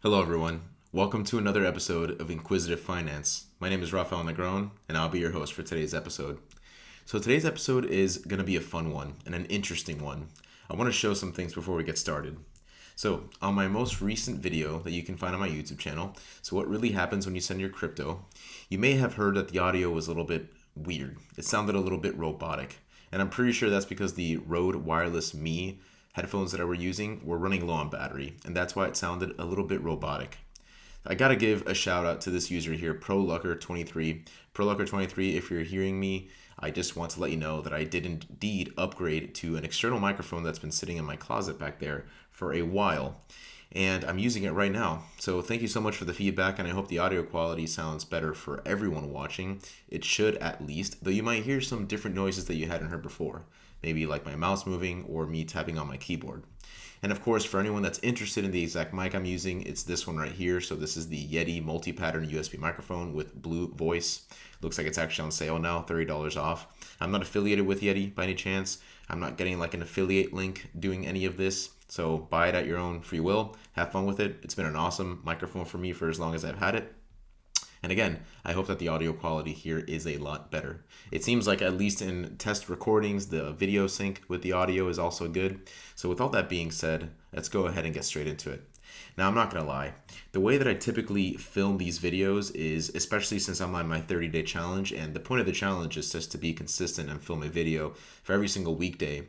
Hello, everyone. Welcome to another episode of Inquisitive Finance. My name is Rafael Negron, and I'll be your host for today's episode. So, today's episode is going to be a fun one and an interesting one. I want to show some things before we get started. So, on my most recent video that you can find on my YouTube channel, so what really happens when you send your crypto, you may have heard that the audio was a little bit weird. It sounded a little bit robotic. And I'm pretty sure that's because the Rode Wireless Me headphones that I were using were running low on battery, and that's why it sounded a little bit robotic. I gotta give a shout out to this user here, ProLucker23. ProLucker23, if you're hearing me, I just want to let you know that I did indeed upgrade to an external microphone that's been sitting in my closet back there for a while, and I'm using it right now. So thank you so much for the feedback, and I hope the audio quality sounds better for everyone watching. It should, at least, though you might hear some different noises that you hadn't heard before, maybe like my mouse moving or me tapping on my keyboard. And of course, for anyone that's interested in the exact mic I'm using, it's this one right here. So this is the Yeti multi-pattern USB microphone with Blue Voice. Looks like it's actually on sale now, $30 off. I'm not affiliated with Yeti by any chance. I'm not getting like an affiliate link doing any of this. So buy it at your own free will. Have fun with it. It's been an awesome microphone for me for as long as I've had it. And again, I hope that the audio quality here is a lot better. It seems like at least in test recordings, the video sync with the audio is also good. So with all that being said, let's go ahead and get straight into it. Now, I'm not gonna lie, the way that I typically film these videos is, especially since I'm on my 30-day challenge, and the point of the challenge is just to be consistent and film a video for every single weekday.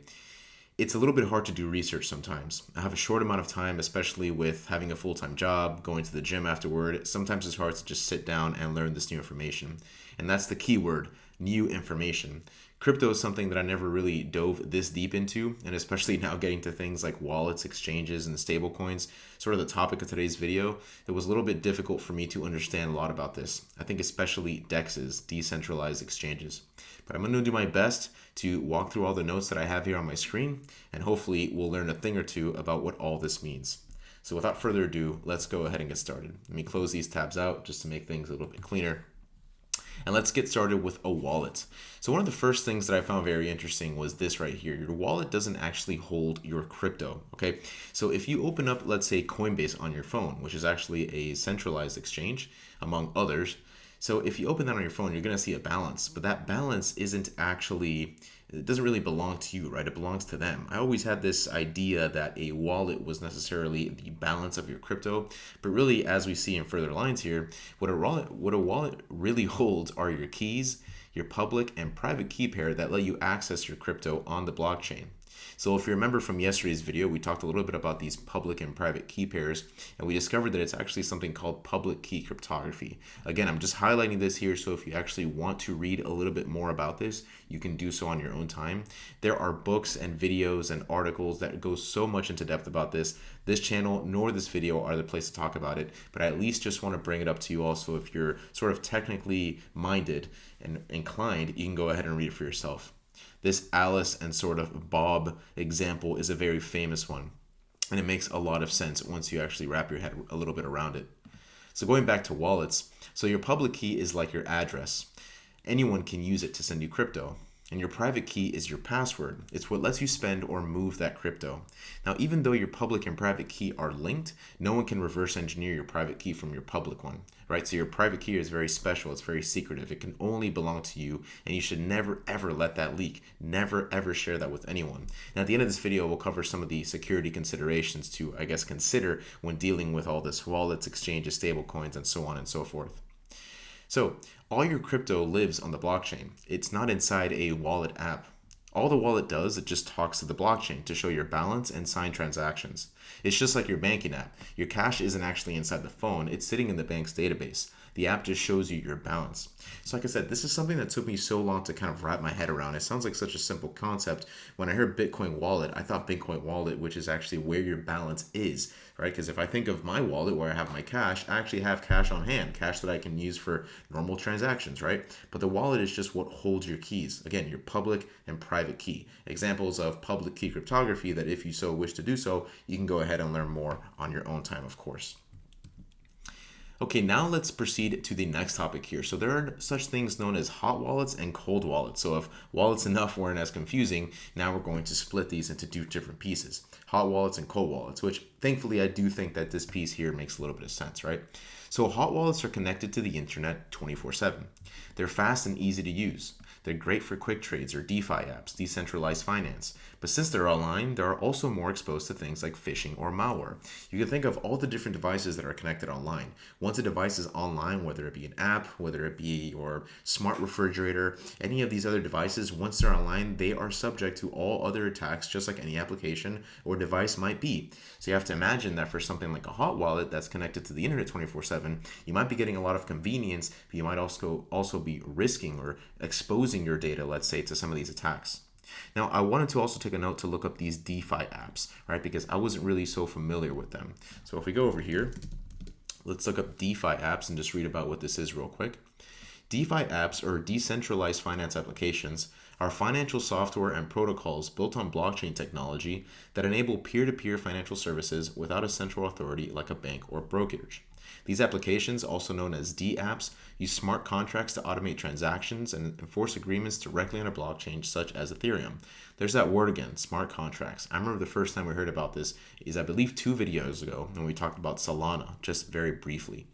It's a little bit hard to do research sometimes. I have a short amount of time, especially with having a full-time job, going to the gym afterward. Sometimes it's hard to just sit down and learn this new information. And that's the key word, new information. Crypto is something that I never really dove this deep into, and especially now getting to things like wallets, exchanges, and stablecoins, sort of the topic of today's video, it was a little bit difficult for me to understand a lot about this. I think especially DEXs, decentralized exchanges. But I'm going to do my best to walk through all the notes that I have here on my screen, and hopefully we'll learn a thing or two about what all this means. So without further ado, let's go ahead and get started. Let me close these tabs out just to make things a little bit cleaner. And let's get started with a wallet. So one of the first things that I found very interesting was this right here. Your wallet doesn't actually hold your crypto, okay? So if you open up, let's say, Coinbase on your phone, which is actually a centralized exchange, among others. So if you open that on your phone, you're gonna see a balance, but that balance isn't actually, it doesn't really belong to you, right? It belongs to them. I always had this idea that a wallet was necessarily the balance of your crypto, but really, as we see in further lines here, what a wallet really holds are your keys, your public and private key pair that let you access your crypto on the blockchain. So if you remember from yesterday's video, we talked a little bit about these public and private key pairs, and we discovered that it's actually something called public key cryptography. Again, I'm just highlighting this here, so if you actually want to read a little bit more about this, you can do so on your own time. There are books and videos and articles that go so much into depth about this. This channel nor this video are the place to talk about it, but I at least just want to bring it up to you also. If you're sort of technically minded and inclined, you can go ahead and read it for yourself. This Alice and sort of Bob example is a very famous one, and it makes a lot of sense once you actually wrap your head a little bit around it. So going back to wallets, so your public key is like your address. Anyone can use it to send you crypto. And your private key is your password. It's what lets you spend or move that crypto. Now, even though your public and private key are linked, no one can reverse engineer your private key from your public one, right? So your private key is very special. It's very secretive. It can only belong to you, and you should never, ever let that leak. Never, ever share that with anyone. And at the end of this video, we'll cover some of the security considerations to, I guess, consider when dealing with all this wallets, exchanges, stablecoins, and so on and so forth. So all your crypto lives on the blockchain. It's not inside a wallet app. All the wallet does, it just talks to the blockchain to show your balance and sign transactions. It's just like your banking app. Your cash isn't actually inside the phone, it's sitting in the bank's database. The app just shows you your balance. So like I said, this is something that took me so long to kind of wrap my head around. It sounds like such a simple concept. When I heard Bitcoin wallet, I thought Bitcoin wallet, which is actually where your balance is, right? Because if I think of my wallet where I have my cash, I actually have cash on hand, cash that I can use for normal transactions, right? But the wallet is just what holds your keys. Again, your public and private key. Examples of public key cryptography that if you so wish to do so, you can go ahead and learn more on your own time, of course. Okay, now let's proceed to the next topic here. So there are such things known as hot wallets and cold wallets. So if wallets enough weren't as confusing, now we're going to split these into two different pieces, hot wallets and cold wallets, which thankfully I do think that this piece here makes a little bit of sense, right? So hot wallets are connected to the internet 24/7. They're fast and easy to use. They're great for quick trades or DeFi apps, decentralized finance. But since they're online, they're also more exposed to things like phishing or malware. You can think of all the different devices that are connected online. Once a device is online, whether it be an app, whether it be your smart refrigerator, any of these other devices, once they're online, they are subject to all other attacks, just like any application or device might be. So you have to imagine that for something like a hot wallet that's connected to the internet 24/7, you might be getting a lot of convenience, but you might also be risking or exposing your data, let's say, to some of these attacks. Now, I wanted to also take a note to look up these DeFi apps, right? Because I wasn't really so familiar with them. So if we go over here, let's look up DeFi apps and just read about what this is real quick. DeFi apps, or decentralized finance applications, are financial software and protocols built on blockchain technology that enable peer-to-peer financial services without a central authority like a bank or brokerage. These applications, also known as dApps, use smart contracts to automate transactions and enforce agreements directly on a blockchain such as Ethereum. There's that word again, smart contracts. I remember the first time we heard about this is, I believe, 2 videos ago when we talked about Solana, just very briefly.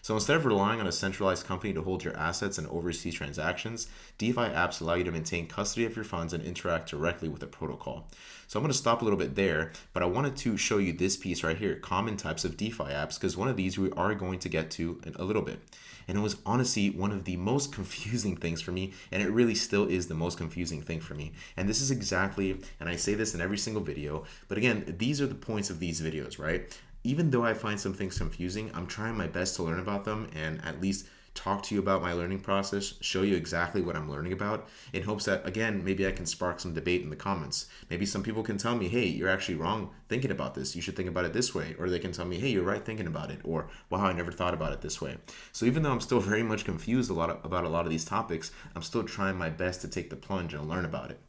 So instead of relying on a centralized company to hold your assets and oversee transactions, DeFi apps allow you to maintain custody of your funds and interact directly with the protocol. So I'm going to stop a little bit there, but I wanted to show you this piece right here, common types of DeFi apps, because one of these we are going to get to in a little bit. And it was honestly one of the most confusing things for me, and it really still is the most confusing thing for me. And this is exactly, and I say this in every single video, but again, these are the points of these videos, right? Even though I find some things confusing, I'm trying my best to learn about them and at least talk to you about my learning process, show you exactly what I'm learning about, in hopes that, again, maybe I can spark some debate in the comments. Maybe some people can tell me, hey, you're actually wrong thinking about this. You should think about it this way. Or they can tell me, hey, you're right thinking about it. Or, wow, I never thought about it this way. So even though I'm still very much confused about a lot of these topics, I'm still trying my best to take the plunge and learn about it.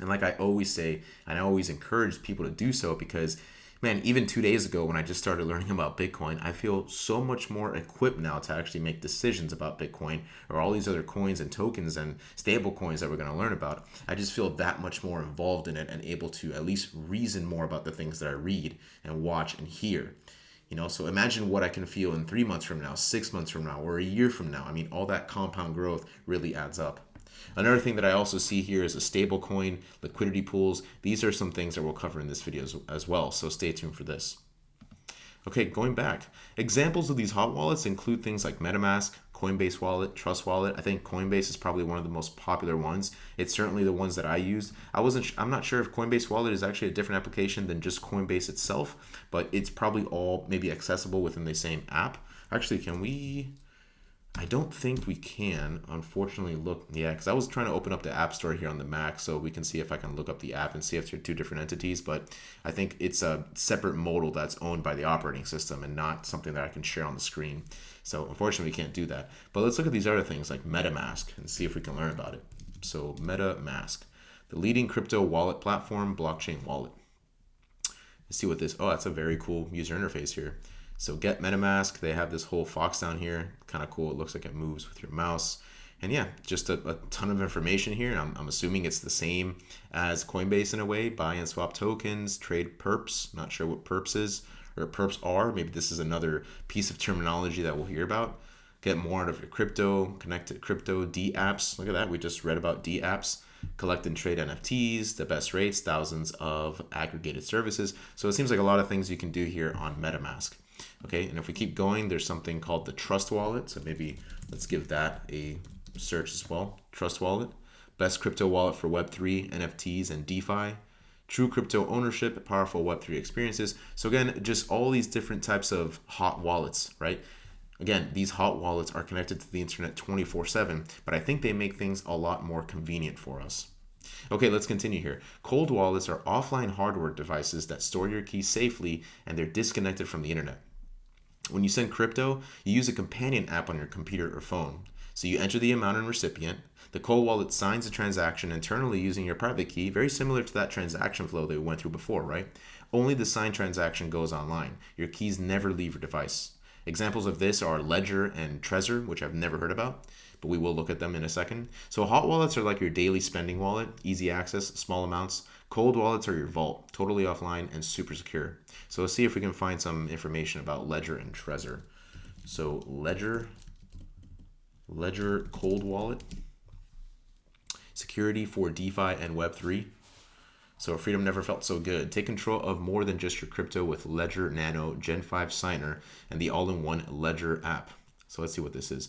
And like I always say, and I always encourage people to do so, because man, even 2 days ago when I just started learning about Bitcoin, I feel so much more equipped now to actually make decisions about Bitcoin or all these other coins and tokens and stablecoins that we're going to learn about. I just feel that much more involved in it and able to at least reason more about the things that I read and watch and hear. So imagine what I can feel in 3 months from now, 6 months from now, or a year from now. I mean, all that compound growth really adds up. Another thing that I also see here is a stablecoin, liquidity pools. These are some things that we'll cover in this video as well, so stay tuned for this. Okay, going back. Examples of these hot wallets include things like MetaMask, Coinbase Wallet, Trust Wallet. I think Coinbase is probably one of the most popular ones. It's certainly the ones that I used. I'm not sure if Coinbase Wallet is actually a different application than just Coinbase itself, but it's probably all maybe accessible within the same app. Actually, can we? I don't think we can, unfortunately, look. Yeah, because I was trying to open up the App Store here on the Mac so we can see if I can look up the app and see if they're two different entities. But I think it's a separate modal that's owned by the operating system and not something that I can share on the screen. So unfortunately, we can't do that. But let's look at these other things like MetaMask and see if we can learn about it. So MetaMask, the leading crypto wallet platform, blockchain wallet. Let's see what this, oh, that's a very cool user interface here. So get MetaMask, they have this whole fox down here. Kind of cool. It looks like it moves with your mouse. And yeah, just a ton of information here. I'm assuming it's the same as Coinbase in a way. Buy and swap tokens, trade perps. Not sure what perps is or perps are. Maybe this is another piece of terminology that we'll hear about. Get more out of your crypto, connected crypto, dApps. Look at that. We just read about dApps. Collect and trade NFTs, the best rates, thousands of aggregated services. So it seems like a lot of things you can do here on MetaMask. Okay, and if we keep going, there's something called the Trust Wallet. So maybe let's give that a search as well. Trust Wallet, best crypto wallet for Web3, NFTs, and DeFi. True crypto ownership, powerful Web3 experiences. So again, just all these different types of hot wallets, right? Again, these hot wallets are connected to the internet 24/7, but I think they make things a lot more convenient for us. Okay, let's continue here. Cold wallets are offline hardware devices that store your keys safely and they're disconnected from the internet. When you send crypto, you use a companion app on your computer or phone. So you enter the amount and recipient. The cold wallet signs the transaction internally using your private key, very similar to that transaction flow that we went through before, right? Only the signed transaction goes online. Your keys never leave your device. Examples of this are Ledger and Trezor, which I've never heard about, but we will look at them in a second. So hot wallets are like your daily spending wallet, easy access, small amounts. Cold wallets are your vault, totally offline and super secure. So let's see if we can find some information about Ledger and Trezor. So Ledger cold wallet, security for DeFi and Web3. So freedom never felt so good. Take control of more than just your crypto with Ledger Nano Gen 5 Signer and the all-in-one Ledger app. So let's see what this is.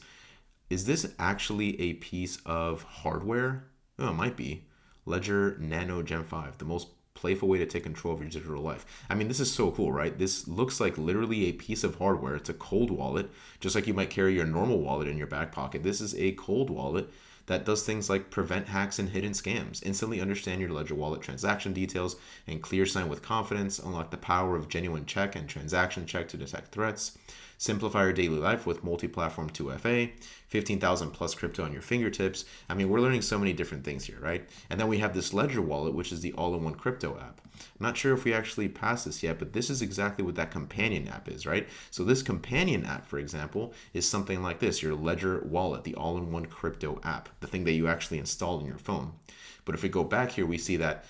Is this actually a piece of hardware? Oh, it might be. Ledger Nano Gen 5, the most playful way to take control of your digital life. I mean, this is so cool, right? This looks like literally a piece of hardware. It's a cold wallet, just like you might carry your normal wallet in your back pocket. This is a cold wallet that does things like prevent hacks and hidden scams, instantly understand your Ledger wallet transaction details, and clear sign with confidence, unlock the power of genuine check and transaction check to detect threats, simplify your daily life with multi-platform 2FA, 15,000 plus crypto on your fingertips. I mean, we're learning so many different things here, right? And then we have this Ledger wallet, which is the all-in-one crypto app. I'm not sure if we actually passed this yet, but this is exactly what that companion app is, right? So this companion app, for example, is something like this, your Ledger wallet, the all-in-one crypto app, the thing that you actually install in your phone. But if we go back here, we see that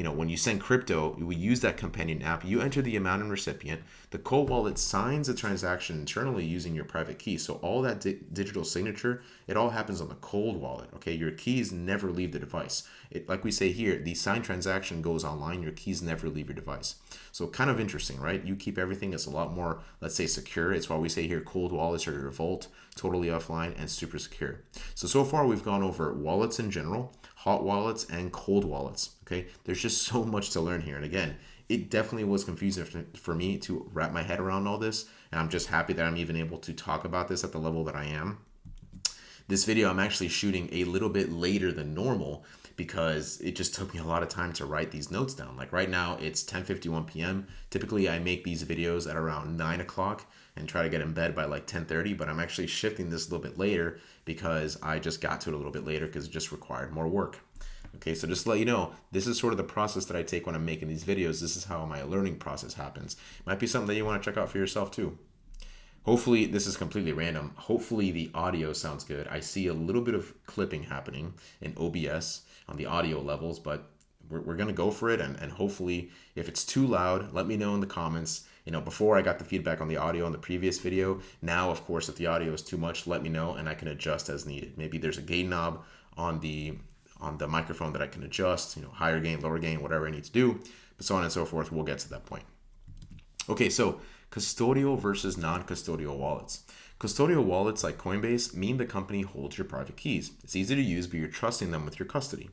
when you send crypto, we use that companion app. You enter the amount and recipient. The cold wallet signs the transaction internally using your private key. So all that digital signature, it all happens on the cold wallet. Okay, your keys never leave the device. Like we say here, the signed transaction goes online. Your keys never leave your device. So kind of interesting, right? You keep everything. It's a lot more, let's say, secure. It's why we say here cold wallets are your vault, totally offline and super secure. So far we've gone over wallets in general, hot wallets and cold wallets. Okay, there's just so much to learn here. And again, it definitely was confusing for me to wrap my head around all this. And I'm just happy that I'm even able to talk about this at the level that I am. This video I'm actually shooting a little bit later than normal because it just took me a lot of time to write these notes down. Like right now it's 10:51 p.m. Typically I make these videos at around 9 o'clock and try to get in bed by like 10:30, but I'm actually shifting this a little bit later because I just got to it a little bit later because it just required more work. Okay, so just to let you know, this is sort of the process that I take when I'm making these videos. This is how my learning process happens. Might be something that you want to check out for yourself too. Hopefully, this is completely random. Hopefully the audio sounds good. I see a little bit of clipping happening in OBS on the audio levels, but we're going to go for it. And hopefully, if it's too loud, let me know in the comments. Before I got the feedback on the audio on the previous video. Now, of course, if the audio is too much, let me know and I can adjust as needed. Maybe there's a gain knob on the microphone that I can adjust, higher gain, lower gain, whatever I need to do, but so on and so forth. We'll get to that point. Okay, so custodial versus non-custodial wallets. Custodial wallets like Coinbase mean the company holds your private keys. It's easy to use, but you're trusting them with your custody.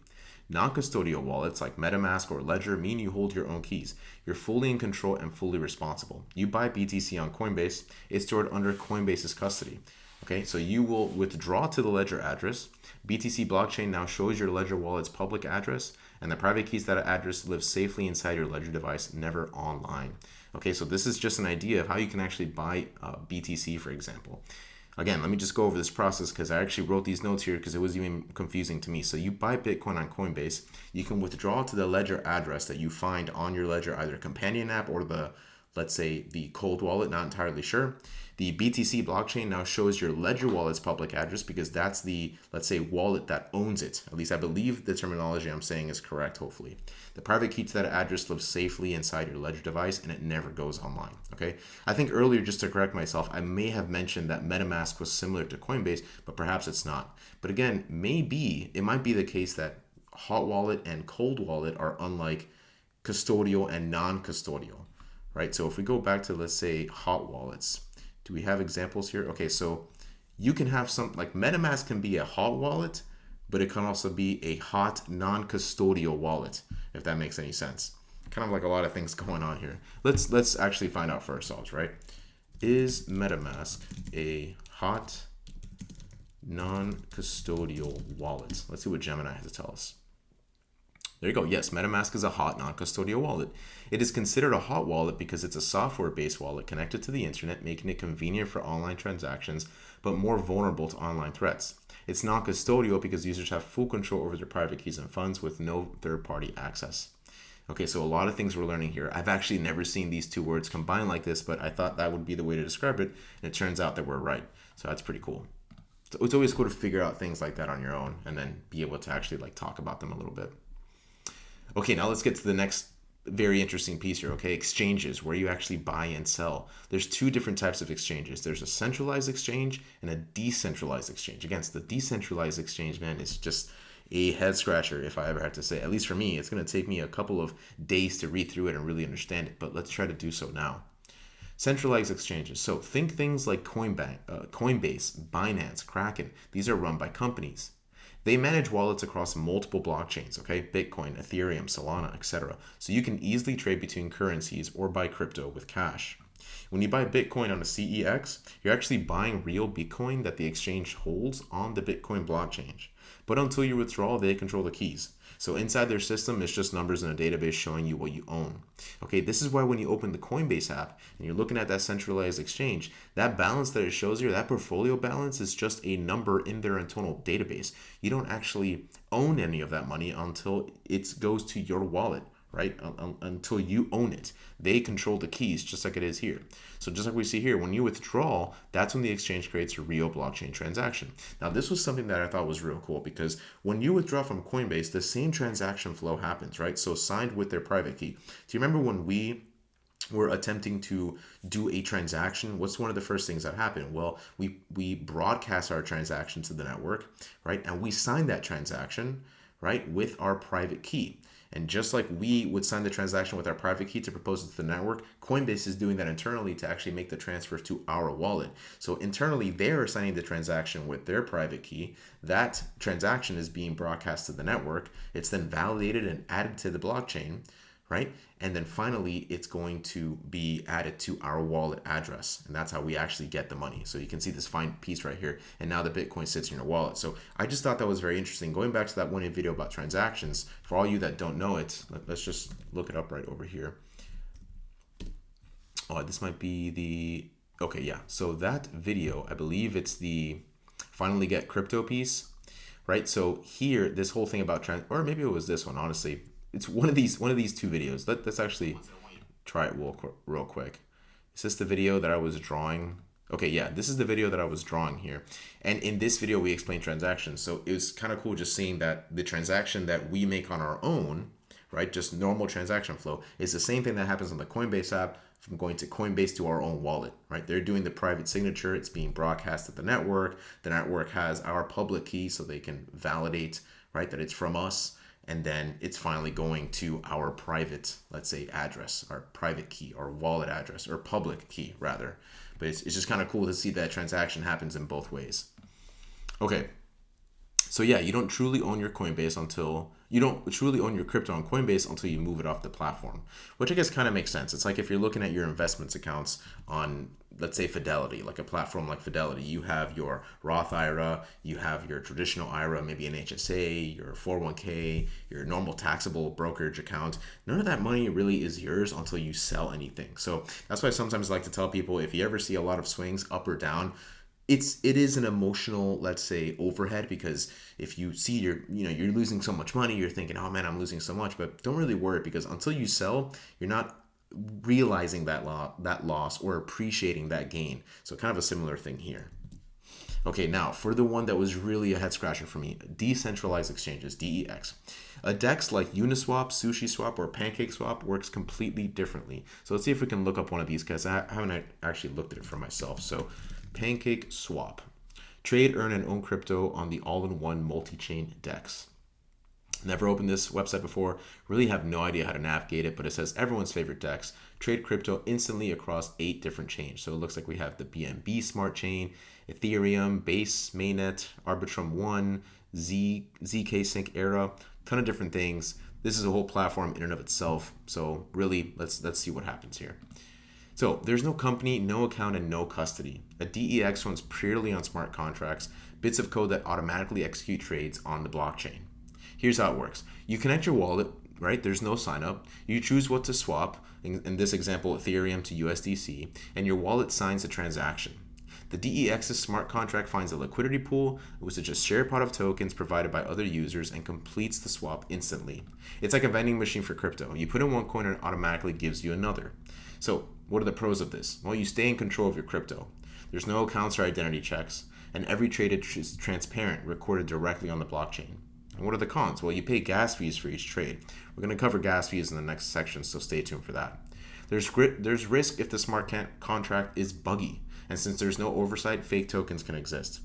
Non-custodial wallets like MetaMask or Ledger mean you hold your own keys. You're fully in control and fully responsible. You buy BTC on Coinbase, it's stored under Coinbase's custody. Okay, so you will withdraw to the Ledger address. BTC blockchain now shows your Ledger wallet's public address, and the private keys to that address live safely inside your Ledger device, never online. Okay, so this is just an idea of how you can actually buy BTC, for example. Again, let me just go over this process because I actually wrote these notes here because it was even confusing to me. So you buy Bitcoin on Coinbase, you can withdraw to the Ledger address that you find on your Ledger, either companion app or let's say the cold wallet, not entirely sure. The BTC blockchain now shows your Ledger wallet's public address because that's the, let's say, wallet that owns it. At least I believe the terminology I'm saying is correct, hopefully. The private key to that address lives safely inside your Ledger device and it never goes online, okay? I think earlier, just to correct myself, I may have mentioned that MetaMask was similar to Coinbase, but perhaps it's not. But again, it might be the case that hot wallet and cold wallet are unlike custodial and non-custodial, right? So if we go back to, let's say, hot wallets, do we have examples here? Okay, so you can have like MetaMask can be a hot wallet, but it can also be a hot non-custodial wallet, if that makes any sense. Kind of like a lot of things going on here. Let's actually find out for ourselves, right? Is MetaMask a hot non-custodial wallet? Let's see what Gemini has to tell us. There you go. Yes, MetaMask is a hot non-custodial wallet. It is considered a hot wallet because it's a software-based wallet connected to the internet, making it convenient for online transactions, but more vulnerable to online threats. It's non-custodial because users have full control over their private keys and funds with no third-party access. Okay, so a lot of things we're learning here. I've actually never seen these two words combined like this, but I thought that would be the way to describe it, and it turns out that we're right. So that's pretty cool. So it's always cool to figure out things like that on your own and then be able to actually like talk about them a little bit. Okay, now let's get to the next very interesting piece here, okay? Exchanges, where you actually buy and sell. There's two different types of exchanges. There's a centralized exchange and a decentralized exchange. Again, the decentralized exchange, man, is just a head scratcher if I ever had to say. At least for me, it's going to take me a couple of days to read through it and really understand it, but let's try to do so now. Centralized exchanges. So think things like Coinbase, Binance, Kraken. These are run by companies. They manage wallets across multiple blockchains, okay? Bitcoin, Ethereum, Solana, etc. So you can easily trade between currencies or buy crypto with cash. When you buy Bitcoin on a CEX, you're actually buying real Bitcoin that the exchange holds on the Bitcoin blockchain. But until you withdraw, they control the keys. So inside their system, it's just numbers in a database showing you what you own. Okay, this is why when you open the Coinbase app and you're looking at that centralized exchange, that balance that it shows you, that portfolio balance is just a number in their internal database. You don't actually own any of that money until it goes to your wallet, right? Until you own it. They control the keys just like it is here. So just like we see here, when you withdraw, that's when the exchange creates a real blockchain transaction. Now, this was something that I thought was real cool because when you withdraw from Coinbase, the same transaction flow happens, right? So signed with their private key. Do you remember when we were attempting to do a transaction? What's one of the first things that happened? Well, we broadcast our transaction to the network, right? And we sign that transaction, right, with our private key. And just like we would sign the transaction with our private key to propose it to the network, Coinbase is doing that internally to actually make the transfer to our wallet. So internally, they're signing the transaction with their private key. That transaction is being broadcast to the network. It's then validated and added to the blockchain, right? And then finally, it's going to be added to our wallet address. And that's how we actually get the money. So you can see this fine piece right here. And now the Bitcoin sits in your wallet. So I just thought that was very interesting. Going back to that one video about transactions, for all you that don't know it, let's just look it up right over here. Oh, this might be the, okay, yeah. So that video, I believe it's the finally get crypto piece, right? So here, this whole thing about or maybe it was this one, honestly. It's one of these two videos. Let's actually try it real quick. Is this the video that I was drawing? Okay, yeah, this is the video that I was drawing here. And in this video, we explain transactions. So it was kind of cool just seeing that the transaction that we make on our own, right, just normal transaction flow, is the same thing that happens on the Coinbase app from going to Coinbase to our own wallet, right? They're doing the private signature. It's being broadcast at the network. The network has our public key so they can validate, right, that it's from us. And then it's finally going to our private, let's say, address, our private key, our wallet address, or public key, rather. But it's just kind of cool to see that transaction happens in both ways. Okay. So yeah, you don't truly own your Coinbase until, you don't truly own your crypto on Coinbase until you move it off the platform, which I guess kind of makes sense. It's like if you're looking at your investments accounts on, let's say, Fidelity, like a platform like Fidelity, you have your Roth IRA, you have your traditional IRA, maybe an HSA, your 401k, your normal taxable brokerage account. None of that money really is yours until you sell anything. So that's why I sometimes like to tell people, if you ever see a lot of swings up or down, it is an emotional, let's say, overhead, because if you see you're losing so much money, you're thinking, oh man, I'm losing so much. But don't really worry, because until you sell, you're not realizing that loss or appreciating that gain. So kind of a similar thing here. Okay, now for the one that was really a head scratcher for me, decentralized exchanges, DEX. A DEX like Uniswap, SushiSwap, or PancakeSwap works completely differently. So let's see if we can look up one of these, because I haven't actually looked at it for myself. So PancakeSwap. Trade, earn, and own crypto on the all-in-one multi-chain DEX. Never opened this website before, really have no idea how to navigate it, but it says everyone's favorite DEX. Trade crypto instantly across 8 different chains. So it looks like we have the BNB Smart Chain, Ethereum, Base, Mainnet, Arbitrum One, ZK Sync Era, ton of different things. This is a whole platform in and of itself. So really, let's see what happens here. So there's no company, no account, and no custody. A DEX runs purely on smart contracts, bits of code that automatically execute trades on the blockchain. Here's how it works. You connect your wallet, right? There's no sign up. You choose what to swap, in this example, Ethereum to USDC, and your wallet signs the transaction. The DEX's smart contract finds a liquidity pool, which is just a shared pot of tokens provided by other users and completes the swap instantly. It's like a vending machine for crypto. You put in one coin and it automatically gives you another. So what are the pros of this? Well, you stay in control of your crypto. There's no accounts or identity checks, and every trade is transparent, recorded directly on the blockchain. And what are the cons? Well, you pay gas fees for each trade. We're going to cover gas fees in the next section, so stay tuned for that. There's risk if the smart contract is buggy, and since there's no oversight, fake tokens can exist.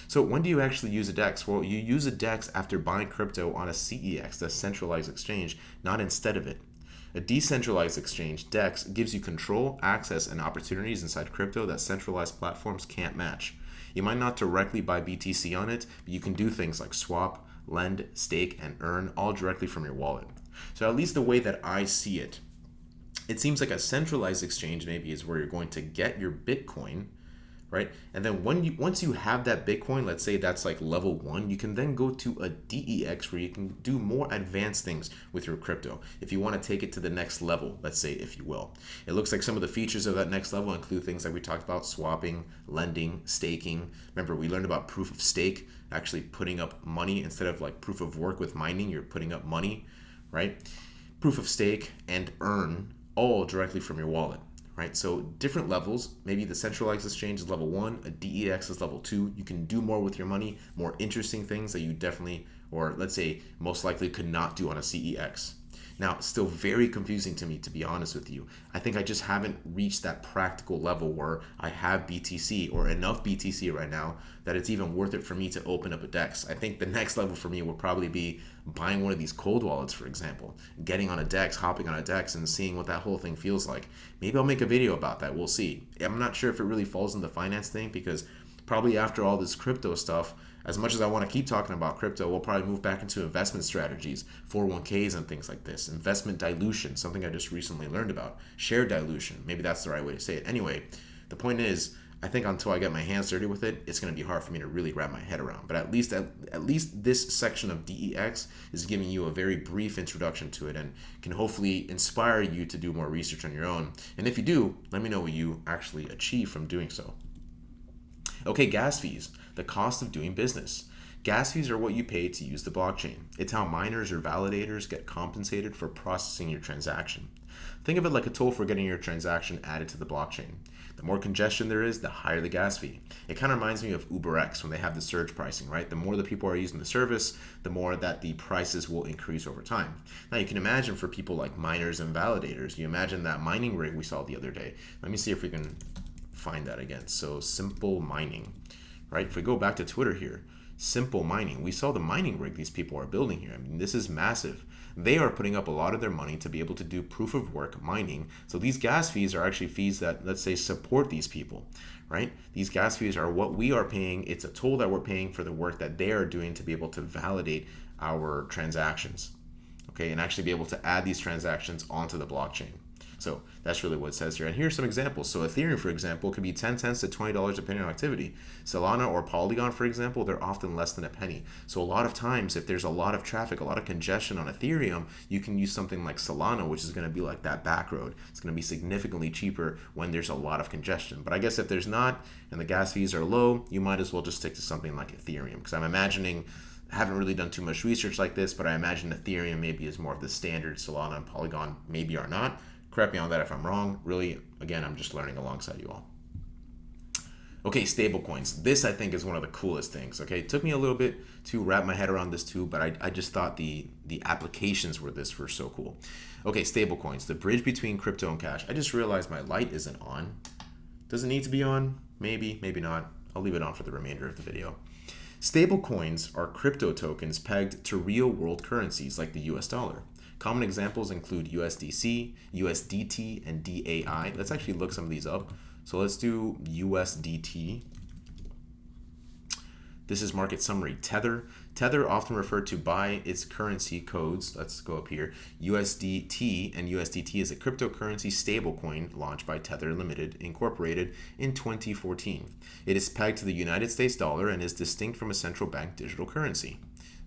So when do you actually use a DEX? Well, you use a DEX after buying crypto on a CEX, the centralized exchange, not instead of it. A decentralized exchange, DEX, gives you control, access, and opportunities inside crypto that centralized platforms can't match. You might not directly buy BTC on it, but you can do things like swap, lend, stake, and earn all directly from your wallet. So at least the way that I see it, it seems like a centralized exchange maybe is where you're going to get your Bitcoin, right? And then once you have that Bitcoin, let's say that's like level 1, you can then go to a DEX where you can do more advanced things with your crypto. If you want to take it to the next level, let's say, if you will. It looks like some of the features of that next level include things like we talked about: swapping, lending, staking. Remember, we learned about proof of stake, actually putting up money instead of like proof of work with mining, you're putting up money, right? Proof of stake and earn all directly from your wallet, right? So different levels. Maybe the centralized exchange is level 1, a DEX is level 2. You can do more with your money, more interesting things that you definitely, or let's say most likely, could not do on a CEX. Now, still very confusing to me, to be honest with you. I think I just haven't reached that practical level where I have BTC or enough BTC right now that it's even worth it for me to open up a DEX. I think the next level for me would probably be buying one of these cold wallets, for example, getting on a DEX, hopping on a DEX, and seeing what that whole thing feels like. Maybe I'll make a video about that. We'll see. I'm not sure if it really falls in the finance thing, because probably after all this crypto stuff, as much as I want to keep talking about crypto, we'll probably move back into investment strategies, 401ks and things like this. Investment dilution, something I just recently learned about. Share dilution, maybe that's the right way to say it. Anyway, the point is, I think until I get my hands dirty with it, it's going to be hard for me to really wrap my head around. But at least this section of DEX is giving you a very brief introduction to it and can hopefully inspire you to do more research on your own. And if you do, let me know what you actually achieve from doing so. Okay, gas fees, the cost of doing business. Gas fees are what you pay to use the blockchain. It's how miners or validators get compensated for processing your transaction. Think of it like a toll for getting your transaction added to the blockchain. The more congestion there is, the higher the gas fee. It kind of reminds me of UberX when they have the surge pricing, right? The more the people are using the service, the more that the prices will increase over time. Now you can imagine for people like miners and validators, you imagine that mining rig we saw the other day. Let me see if we can find that again. So simple mining, right? If we go back to Twitter here, simple mining, we saw the mining rig these people are building here. I mean, this is massive. They are putting up a lot of their money to be able to do proof of work mining. So these gas fees are actually fees that, let's say, support these people, right? These gas fees are what we are paying. It's a toll that we're paying for the work that they are doing to be able to validate our transactions, okay? And actually be able to add these transactions onto the blockchain. So that's really what it says here. And here's some examples. So Ethereum, for example, could be 10 cents to $20 depending on activity. Solana or Polygon, for example, they're often less than a penny. So a lot of times, if there's a lot of traffic, a lot of congestion on Ethereum, you can use something like Solana, which is going to be like that back road. It's going to be significantly cheaper when there's a lot of congestion. But I guess if there's not, and the gas fees are low, you might as well just stick to something like Ethereum. Because I'm imagining, I haven't really done too much research like this, but I imagine Ethereum maybe is more of the standard. Solana and Polygon maybe are not. Correct me on that if I'm wrong. Really, again, I'm just learning alongside you all. Okay, stablecoins. This, I think, is one of the coolest things. Okay, it took me a little bit to wrap my head around this too, but I just thought the applications were so cool. Okay, stablecoins, the bridge between crypto and cash. I just realized my light isn't on. Does it need to be on? Maybe, maybe not. I'll leave it on for the remainder of the video. Stablecoins are crypto tokens pegged to real-world currencies like the US dollar. Common examples include USDC, USDT, and DAI. Let's actually look some of these up. So let's do USDT. This is market summary. Tether. Tether, often referred to by its currency codes. Let's go up here. USDT, and USDT is a cryptocurrency stablecoin launched by Tether Limited, Incorporated in 2014. It is pegged to the United States dollar and is distinct from a central bank digital currency.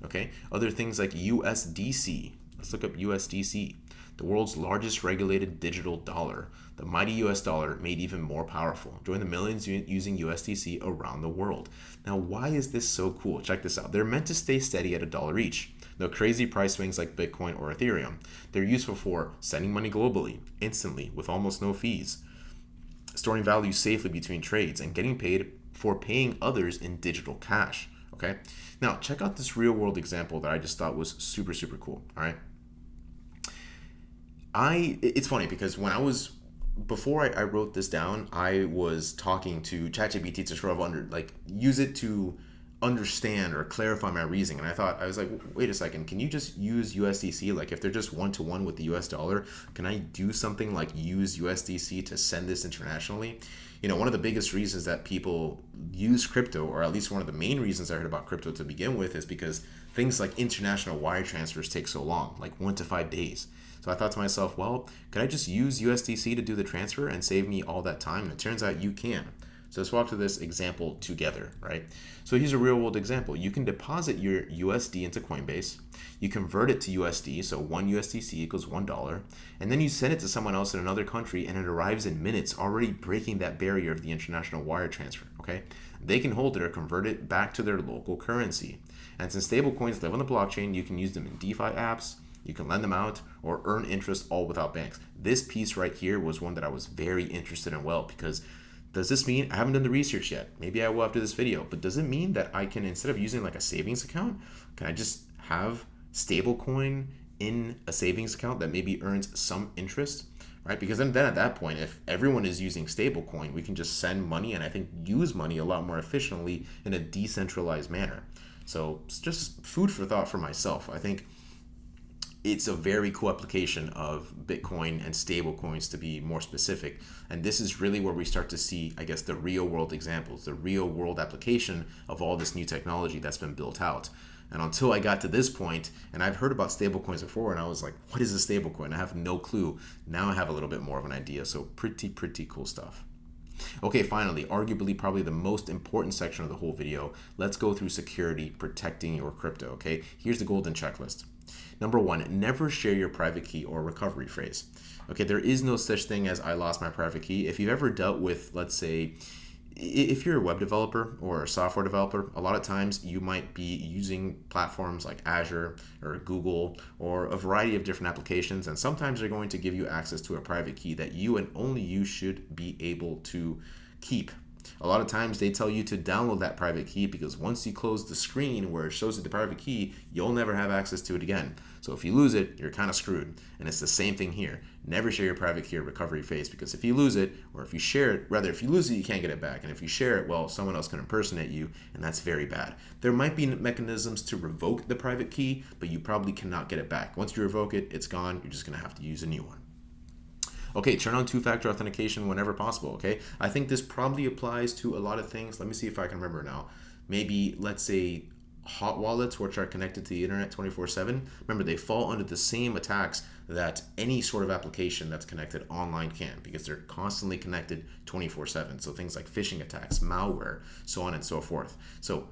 Okay. Other things like USDC. Let's look up USDC. the world's largest regulated digital dollar, the mighty US dollar made even more powerful. Join the millions using USDC around the world. Now, why is this so cool? Check this out. They're meant to stay steady at $1 each. No crazy price swings like Bitcoin or Ethereum. They're useful for sending money globally, instantly, with almost no fees, storing value safely between trades, and getting paid for paying others in digital cash. Okay, now check out this real world example that I just thought was super, super cool. All right, it's funny because before I wrote this down, I was talking to ChatGPT to sort of use it to understand or clarify my reasoning. And I was like, wait a second, can you just use USDC? Like if they're just one-to-one with the US dollar, can I do something like use USDC to send this internationally? One of the biggest reasons that people use crypto, or at least one of the main reasons I heard about crypto to begin with, is because things like international wire transfers take so long, like 1 to 5 days. So I thought to myself, well, could I just use USDC to do the transfer and save me all that time? And it turns out you can. So let's walk through this example together, right? So here's a real world example. You can deposit your USD into Coinbase, you convert it to USD, so 1 USDC equals $1, and then you send it to someone else in another country and it arrives in minutes, already breaking that barrier of the international wire transfer, okay? They can hold it or convert it back to their local currency. And since stablecoins live on the blockchain, you can use them in DeFi apps, you can lend them out, or earn interest all without banks. This piece right here was one that I was very interested in, because does this mean, I haven't done the research yet, maybe I will after this video, but does it mean that I can, instead of using like a savings account, can I just have stablecoin in a savings account that maybe earns some interest, right? Because then at that point, if everyone is using stablecoin, we can just send money and I think use money a lot more efficiently in a decentralized manner. So it's just food for thought for myself. I think it's a very cool application of Bitcoin and stable coins, to be more specific. And this is really where we start to see, I guess, the real world examples, the real world application of all this new technology that's been built out. And until I got to this point, and I've heard about stable coins before, and I was like, what is a stable coin? I have no clue. Now I have a little bit more of an idea. So pretty cool stuff. Okay, finally, arguably probably the most important section of the whole video, let's go through security, protecting your crypto, okay? Here's the golden checklist. Number 1, never share your private key or recovery phrase. Okay, there is no such thing as I lost my private key. If you've ever dealt with, let's say, if you're a web developer or a software developer, a lot of times you might be using platforms like Azure or Google or a variety of different applications, and sometimes they're going to give you access to a private key that you and only you should be able to keep. A lot of times they tell you to download that private key because once you close the screen where it shows you the private key, you'll never have access to it again. So if you lose it, you're kind of screwed. And it's the same thing here. Never share your private key or recovery phrase, because if you lose it, or if you share it, rather if you lose it, you can't get it back. And if you share it, well, someone else can impersonate you, and that's very bad. There might be mechanisms to revoke the private key, but you probably cannot get it back. Once you revoke it, it's gone. You're just going to have to use a new one. Okay, turn on two-factor authentication whenever possible, okay? I think this probably applies to a lot of things. Let me see if I can remember now. Maybe, let's say, hot wallets, which are connected to the internet 24/7. Remember, they fall under the same attacks that any sort of application that's connected online can, because they're constantly connected 24/7. So things like phishing attacks, malware, so on and so forth. So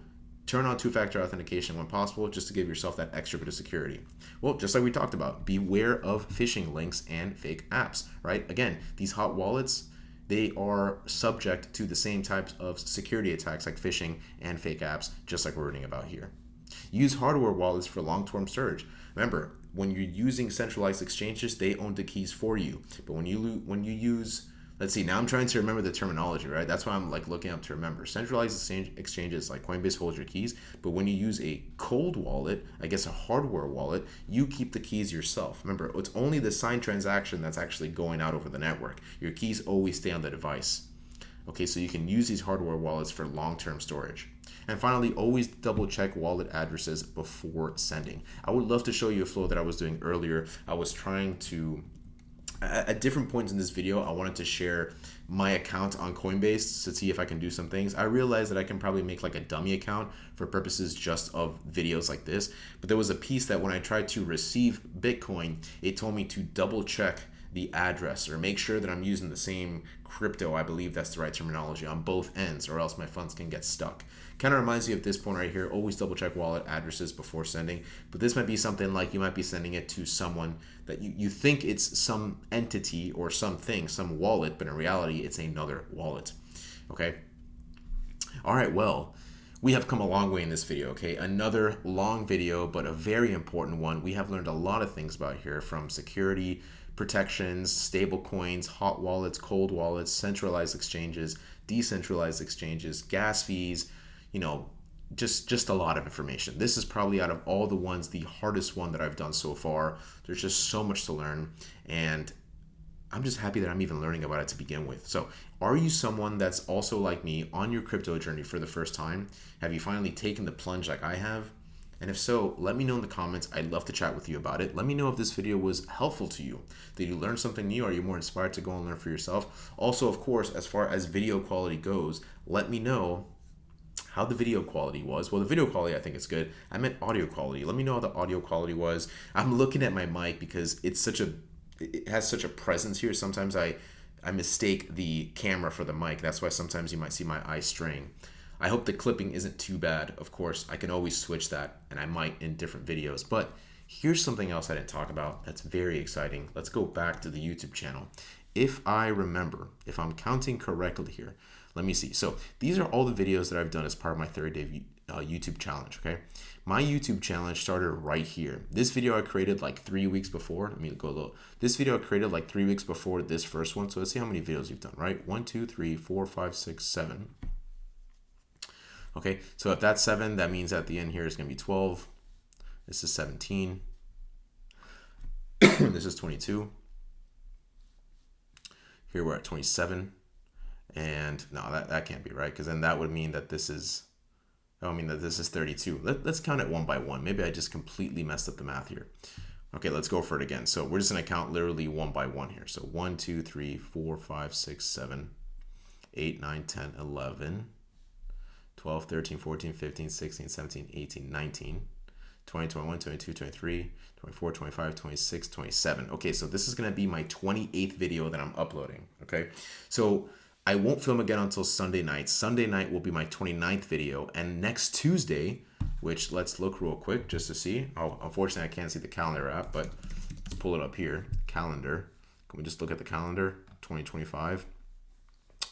turn on two-factor authentication when possible, just to give yourself that extra bit of security. Well, just like we talked about, beware of phishing links and fake apps, right? Again, these hot wallets, they are subject to the same types of security attacks like phishing and fake apps, just like we're reading about here. Use hardware wallets for long-term storage. Remember, when you're using centralized exchanges, they own the keys for you. But when you use, let's see, now I'm trying to remember the terminology, right? That's why I'm like looking up to remember. Centralized exchanges like Coinbase holds your keys, but when you use a cold wallet, I guess a hardware wallet, you keep the keys yourself. Remember, it's only the signed transaction that's actually going out over the network. Your keys always stay on the device. Okay, so you can use these hardware wallets for long-term storage. And finally, always double check wallet addresses before sending. I would love to show you a flow that I was doing earlier. I was trying to, at different points in this video, I wanted to share my account on Coinbase to see if I can do some things. I realized that I can probably make like a dummy account for purposes just of videos like this. But there was a piece that when I tried to receive Bitcoin, it told me to double check the address, or make sure that I'm using the same crypto, I believe that's the right terminology, on both ends, or else my funds can get stuck. Kind of reminds you of this point right here. Always double check wallet addresses before sending. But this might be something like you might be sending it to someone that you think it's some entity or something, some wallet, but in reality, it's another wallet. Okay. All right. Well, we have come a long way in this video, okay? Another long video, but a very important one. We have learned a lot of things about here, from security, protections, stable coins, hot wallets, cold wallets, centralized exchanges, decentralized exchanges, gas fees, just a lot of information. This is probably, out of all the ones, the hardest one that I've done so far. There's just so much to learn, and I'm just happy that I'm even learning about it to begin with. So are you someone that's also like me on your crypto journey for the first time? Have you finally taken the plunge like I have? And if so, let me know in the comments. I'd love to chat with you about it. Let me know if this video was helpful to you. Did you learn something new? Are you more inspired to go and learn for yourself? Also, of course, as far as video quality goes, let me know how the video quality was. Well, the video quality, I think it's good. I meant audio quality. Let me know how the audio quality was. I'm looking at my mic because it has such a presence here. Sometimes I mistake the camera for the mic. That's why sometimes you might see my eye straying. I hope the clipping isn't too bad. Of course, I can always switch that, and I might in different videos. But here's something else I didn't talk about that's very exciting. Let's go back to the YouTube channel. If I remember, if I'm counting correctly here, let me see. So these are all the videos that I've done as part of my 30-day YouTube challenge, okay? My YouTube challenge started right here. This video I created like 3 weeks before. Let me go a little. This video I created like 3 weeks before this first one. So let's see how many videos you've done, right? 1, 2, 3, 4, 5, 6, 7. Okay, so if that's 7, that means at the end here is going to be 12. This is 17. This is 22. Here we're at 27. And no, that can't be right, because then that would mean that this is, this is 32. Let's count it one by one. Maybe I just completely messed up the math here. Okay, let's go for it again. So we're just going to count literally one by one here. So 1, 2, 3, 4, 5, 6, 7, 8, 9, 10, 11, 12, 13, 14, 15, 16, 17, 18, 19, 20, 21, 22, 23, 24, 25, 26, 27. Okay, so this is going to be my 28th video that I'm uploading, okay? So I won't film again until Sunday night. Sunday night will be my 29th video, and next Tuesday, which let's look real quick just to see. Oh, unfortunately, I can't see the calendar app, but let's pull it up here. Calendar. Can we just look at the calendar? 2025.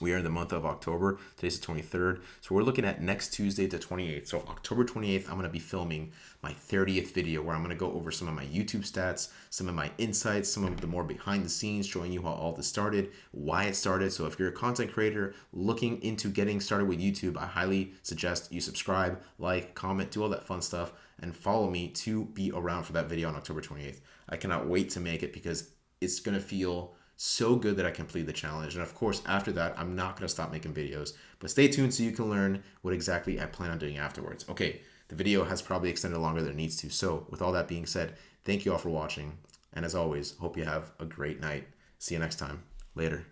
We are in the month of October. Today's the 23rd. So we're looking at next Tuesday, the 28th. So October 28th, I'm going to be filming my 30th video, where I'm going to go over some of my YouTube stats, some of my insights, some of the more behind the scenes, showing you how all this started, why it started. So if you're a content creator looking into getting started with YouTube, I highly suggest you subscribe, like, comment, do all that fun stuff, and follow me to be around for that video on October 28th. I cannot wait to make it, because it's going to feel so good that I complete the challenge. And of course, after that, I'm not going to stop making videos, but stay tuned so you can learn what exactly I plan on doing afterwards. Okay, the video has probably extended longer than it needs to. So with all that being said, thank you all for watching. And as always, hope you have a great night. See you next time. Later.